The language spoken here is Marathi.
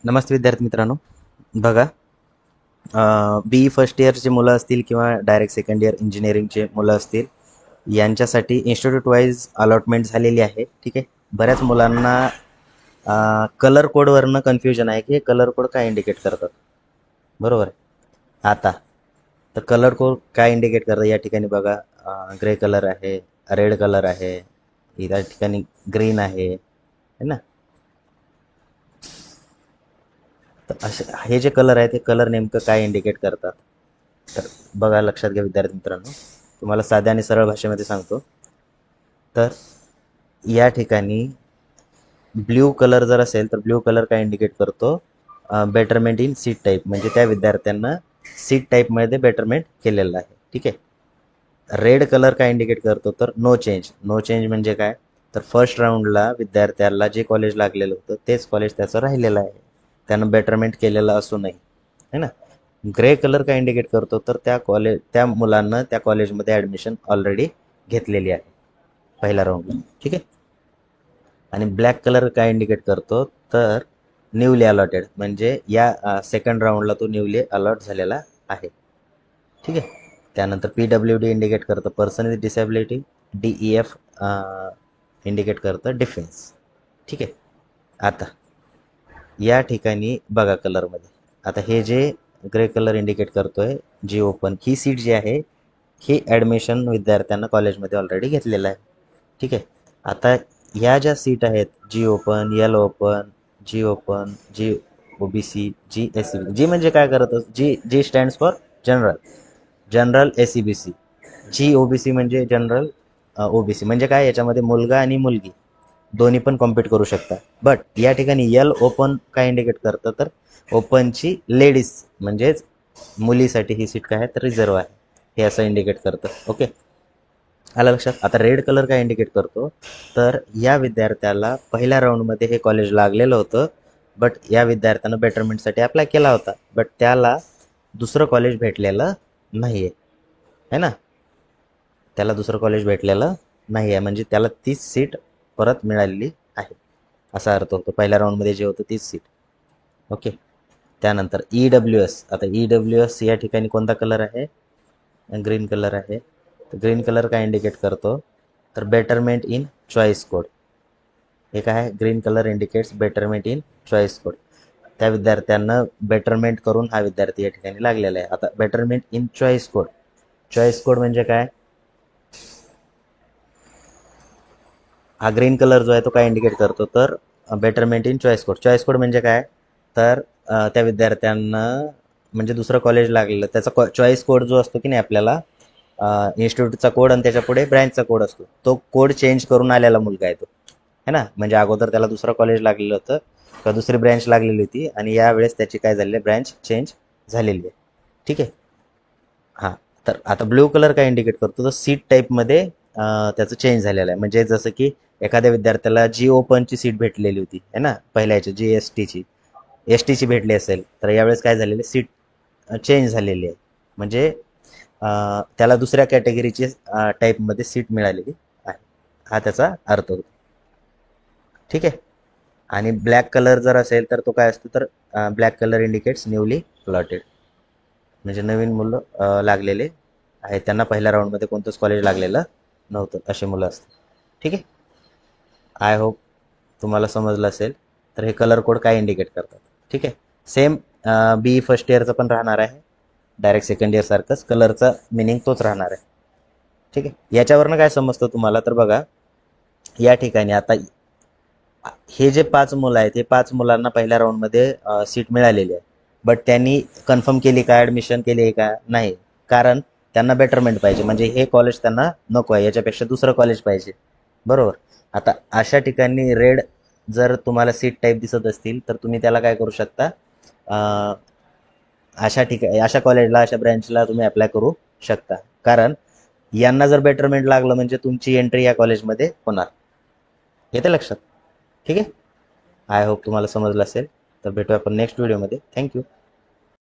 नमस्ते विद्यार्थी मित्रांनो. बघा, बी फर्स्ट इयरचे मुलं असतील किंवा डायरेक्ट सेकंड इयर इंजिनिअरिंगचे मुलं असतील, यांच्यासाठी इन्स्टिट्यूट वाईज अलॉटमेंट झालेली आहे. ठीक आहे. बऱ्याच मुलांना कलर कोडवरनं कन्फ्युजन आहे की हे कलर कोड काय इंडिकेट करतात. बरोबर आहे. आता तर कलर कोड काय इंडिकेट करतात या ठिकाणी बघा, ग्रे कलर आहे, रेड कलर आहे, या ठिकाणी ग्रीन आहे, है ना. तर असे हे जे कलर आहे ते कलर नेमकं काय इंडिकेट करतात. तर बघा, लक्षात घ्या विद्यार्थी मित्रांनो, तुम्हाला साध्या आणि सरळ भाषेमध्ये सांगतो. तर या ठिकाणी ब्ल्यू कलर जर असेल तर ब्ल्यू कलर काय इंडिकेट करतो, बेटरमेंट इन सीट टाईप, म्हणजे त्या विद्यार्थ्यांना सीट टाईपमध्ये बेटरमेंट केलेलं आहे. ठीक आहे. रेड कलर काय इंडिकेट करतो, तर नो चेंज. नो चेंज म्हणजे काय, तर फर्स्ट राऊंडला विद्यार्थ्याला जे कॉलेज लागलेलं होतं तेच कॉलेज त्याचं राहिलेलं आहे, त्यानं बेटरमेंट केलेलं असूनही, है ना. ग्रे कलर काय इंडिकेट करतो, तर त्या मुलांना त्या कॉलेजमध्ये ॲडमिशन ऑलरेडी घेतलेली आहे पहिल्या राऊंडला. ठीक आहे. आणि ब्लॅक कलर काय इंडिकेट करतो, तर न्यूली अलॉटेड, म्हणजे या सेकंड राऊंडला तो न्यूली अलॉट झालेला आहे. ठीक आहे. त्यानंतर PWD इंडिकेट करतं person with disability, DEF indicate करतं डिफेन्स. ठीक आहे. आता या ठिकाणी बघा कलरमध्ये, आता हे जे ग्रे कलर इंडिकेट करतोय जी ओपन, ही सीट जी आहे ही ॲडमिशन विद्यार्थ्यांना कॉलेजमध्ये ऑलरेडी घेतलेलं आहे. ठीक आहे. आता ह्या ज्या सीट आहेत, G open, L open, G OBC, G SC. G म्हणजे काय करत, G stands for general, general SCBC. G OBC म्हणजे जनरल OBC. म्हणजे काय, याच्यामध्ये मुलगा आणि मुलगी दोन्ही पण कॉम्पीट करू शकतात. बट या ठिकाणी यल ओपन काय इंडिकेट करतं, तर ओपनची लेडीज म्हणजेच मुलीसाठी ही सीट काय आहे तर रिझर्व आहे, हे असं इंडिकेट करतं. ओके, आलं लक्षात. आता रेड कलर काय इंडिकेट करतो, तर या विद्यार्थ्याला पहिल्या राऊंडमध्ये हे कॉलेज लागलेलं होतं, बट या विद्यार्थ्यानं बेटरमेंटसाठी अप्लाय केला होता, बट त्याला दुसरं कॉलेज भेटलेलं नाही आहे, है ना. त्याला दुसरं कॉलेज भेटलेलं नाही आहे, म्हणजे त्याला तीच सीट परत मिळालेली आहे, असा अर्थ होतो. पहिल्या राऊंडमध्ये जे होतं तीच सीट. ओके. त्यानंतर EWS. आता EWS या ठिकाणी कोणता कलर आहे, ग्रीन कलर आहे. तर ग्रीन कलर काय इंडिकेट करतो, तर बेटरमेंट इन चॉईस कोड. हे काय आहे, green colour indicates betterment in choice code. त्या विद्यार्थ्यांना बेटरमेंट करून हा विद्यार्थी या ठिकाणी लागलेला आहे. आता betterment in choice code, choice code म्हणजे काय, हा ग्रीन कलर जो आहे तो काय इंडिकेट करतो, तर betterment in choice code. Choice code म्हणजे काय, तर त्या विद्यार्थ्यांना म्हणजे दुसरं कॉलेज लागलेलं त्याचा चॉईस कोड जो असतो की नाही आपल्याला, इन्स्टिट्यूटचा कोड आणि त्याच्या पुढे ब्रँचचा कोड असतो, तो कोड चेंज करून आलेला मुलगा आहे तो, है ना. म्हणजे अगोदर त्याला दुसरं कॉलेज लागलेलं होतं किंवा दुसरी ब्रँच लागलेली होती आणि यावेळेस त्याची काय झालेली आहे, ब्रँच चेंज झालेली आहे. ठीक आहे. हां. तर आता ब्ल्यू कलर काय इंडिकेट करतो, तर सीट टाईपमध्ये त्याचं चेंज झालेलं आहे. म्हणजे जसं की एखाद्या विद्यार्थ्याला जी ओपनची सीट भेटलेली होती, है ना, पहिल्या याची एस टीची भेटली असेल, तर यावेळेस काय झालेलं, सीट चेंज झालेली आहे. म्हणजे त्याला दुसऱ्या कॅटेगरीची टाईपमध्ये सीट मिळालेली आहे, हा त्याचा अर्थ होतो. ठीक आहे. आणि ब्लॅक कलर जर असेल तर तो काय असतो, तर black colour indicates newly allotted, म्हणजे नवीन मुलं लागलेले आहेत, त्यांना पहिल्या राऊंडमध्ये कोणतंच कॉलेज लागलेलं नव्हतं, अशी मुलं असतात. ठीक आहे. आय होप तुम्हाला समजलं असेल. तर हे कलर कोड काय इंडिकेट करतात. ठीक आहे. सेम बी फर्स्ट इयरचं पण राहणार आहे, डायरेक्ट सेकंड इयर सारखंच कलरचा मिनिंग तोच राहणार आहे. ठीक आहे. याच्यावरनं काय समजतं तुम्हाला, तर बघा या ठिकाणी आता हे जे 5 मुलं आहेत, हे 5 मुलांना पहिल्या राऊंडमध्ये सीट मिळालेली आहे, बट त्यांनी कन्फर्म केली का, ॲडमिशन केली आहे का, नाही. कारण त्यांना बेटरमेंट पाहिजे, म्हणजे हे कॉलेज त्यांना नको आहे, याच्यापेक्षा दुसरं कॉलेज पाहिजे. बरोबर. आता अशा ठिकाणी रेड जर तुम्हाला सीट टाईप दिसत असतील तर तुम्ही त्याला काय करू शकता, अशा ठिकाणी अशा कॉलेजला, अशा ब्रँचला तुम्ही अप्लाय करू शकता. कारण यांना जर बेटरमेंट लागलं म्हणजे तुमची एंट्री या कॉलेजमध्ये होणार. येते लक्षात. ठीक आहे. आय होप तुम्हाला समजलं असेल. तर भेटूया आपण नेक्स्ट व्हिडिओमध्ये. थँक्यू.